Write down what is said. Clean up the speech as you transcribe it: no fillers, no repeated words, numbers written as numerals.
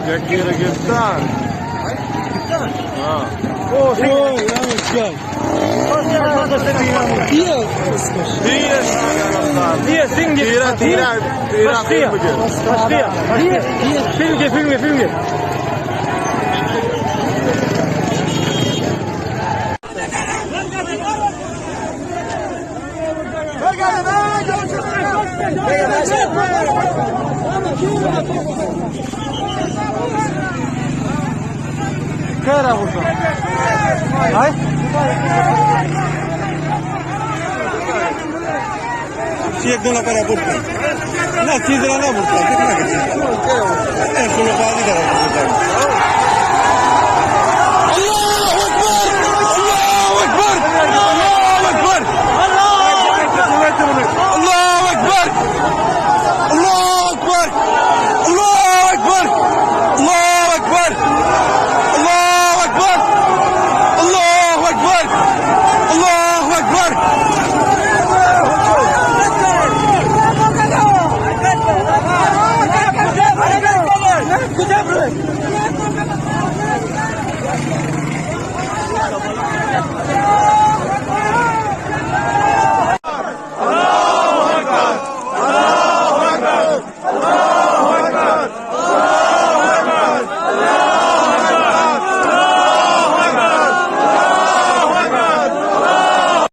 Jackira Gibson. Ah. Oh, yeah, Dia, film tira. Film. Cara, burada. Hay? एक दोन करा बोलतो ना चीजला ना बोलतो किती ना किती सगळं बाजी करायचं